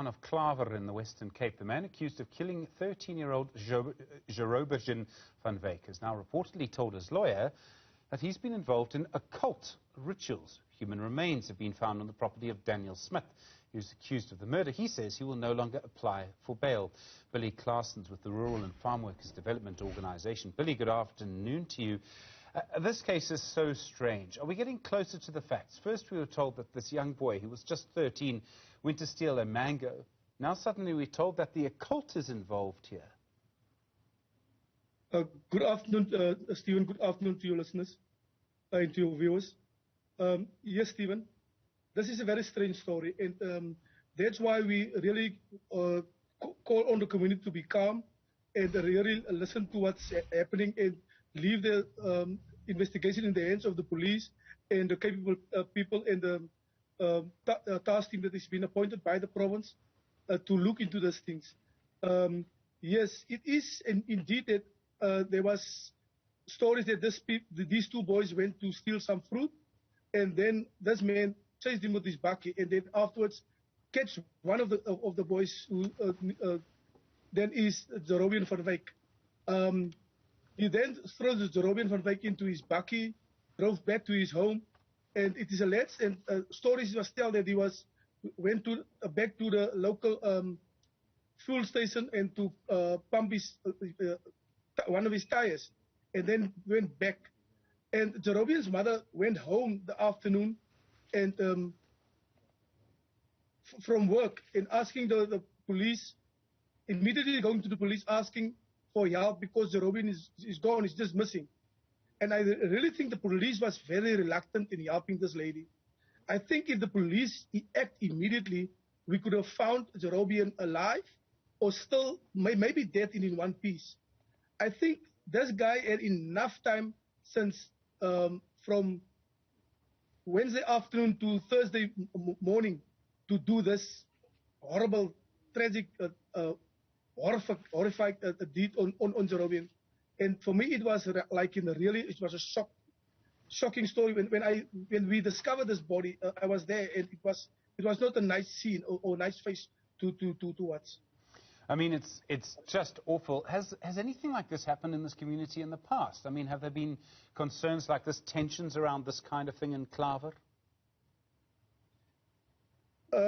Of Klawer in the Western Cape, the man accused of killing 13-year-old Jerobert van Wyk has now reportedly told his lawyer that he's been involved in occult rituals. Human remains have been found on the property of Daniel Smith, who's accused of the murder. He says he will no longer apply for bail. Billy Claessens with the Rural and Farm Workers Development Organisation. Billy, good afternoon to you. This case is so strange. Are we getting closer to the facts? First, we were told that this young boy, who was just 13, went to steal a mango. Now suddenly we're told that the occult is involved here. Good afternoon, Stephen. Good afternoon to your listeners and to your viewers. Yes, Stephen, this is a very strange story, and that's why we really call on the community to be calm and really listen to what's happening and leave the investigation in the hands of the police and the capable people and the task team that has been appointed by the province to look into these things. Yes, it is indeed that there was stories that these two boys went to steal some fruit, and then this man chased him with his bakkie, and then afterwards catch one of the boys who then is Jerobert van Wyk. He then throws Jerobert van Wyk into his bakkie, drove back to his home, and it is alleged, and stories was told that he went back to the local fuel station and to pump one of his tires, and then went back. And Jerobert's mother went home the afternoon and from work and asking the police, immediately going to the police asking for help because Jerobert is gone, he's just missing. And I really think the police was very reluctant in helping this lady. I think if the police act immediately, we could have found Jerobert alive or still maybe dead in one piece. I think this guy had enough time since from Wednesday afternoon to Thursday morning to do this horrible, tragic, horrified deed on Jerobert. And for me, it was like it was a shocking story. When we discovered this body, I was there, and it was not a nice scene or nice face to watch. I mean, it's just awful. Has anything like this happened in this community in the past? I mean, have there been concerns like this, tensions around this kind of thing in Klawer?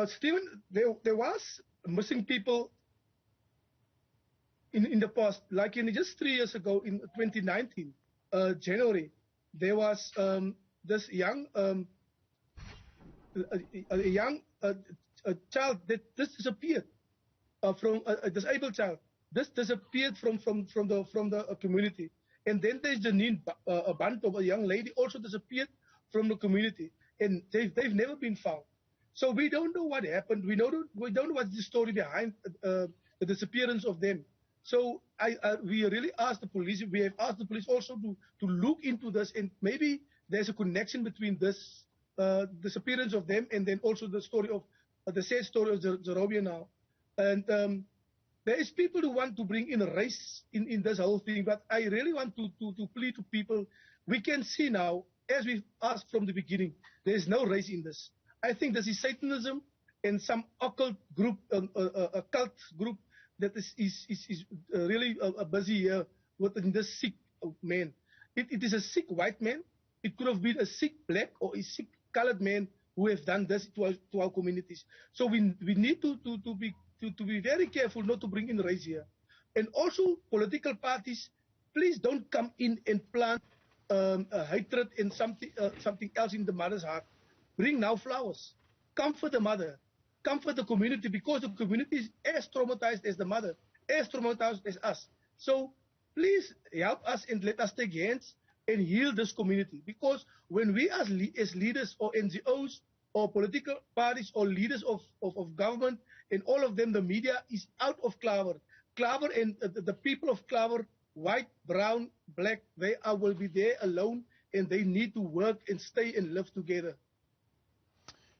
Stephen, there was missing people in the past. Like just 3 years ago, in 2019, January, there was this young a child that just disappeared. From a disabled child, this disappeared from the community, and then there's Janine Bantom, a young lady, also disappeared from the community, and they've never been found. So we don't know what happened. We don't know what's the story behind the disappearance of them. So we really asked the police. We have asked the police also to look into this, and maybe there's a connection between this disappearance of them and then also the story of the sad story of Jerobert now. And there is people who want to bring in a race in this whole thing, but I really want to plead to people. We can see now, as we've asked from the beginning, there is no race in this. I think this is Satanism and some occult group, a cult group that is really busy here with this sick man. It is a sick white man. It could have been a sick black or a sick colored man who have done this to our communities. So we need to be very careful not to bring in race here. And also political parties, please don't come in and plant a hatred and something else in the mother's heart. Bring now flowers. Comfort the mother. Comfort the community, because the community is as traumatized as the mother, as traumatized as us. So please help us and let us take hands and heal this community. Because when we as leaders or NGOs or political parties or leaders of government and all of them, the media is out of Klawer. Klawer and the people of Klawer, white, brown, black, will be there alone, and they need to work and stay and live together.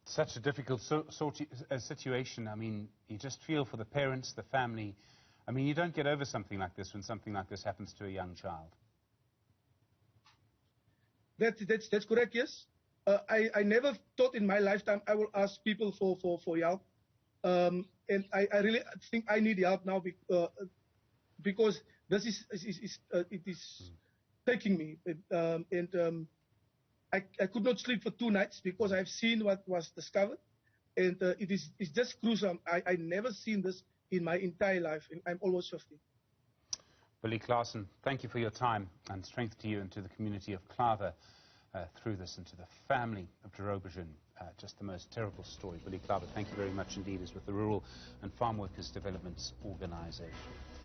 Such a difficult situation. I mean, you just feel for the parents, the family. I mean, you don't get over something like this when something like this happens to a young child. That's correct, yes. I never thought in my lifetime I will ask people for help. And I really think I need help now because this it is taking me. I could not sleep for 2 nights because I've seen what was discovered, and it's just gruesome. I never seen this in my entire life, and I'm almost 50. Billy Claassen, thank you for your time, and strength to you and to the community of Klawer through this, and to the family of Jorobejin. Just the most terrible story. Billy Klawer, thank you very much indeed, is with the Rural and Farm Workers Development Organisation.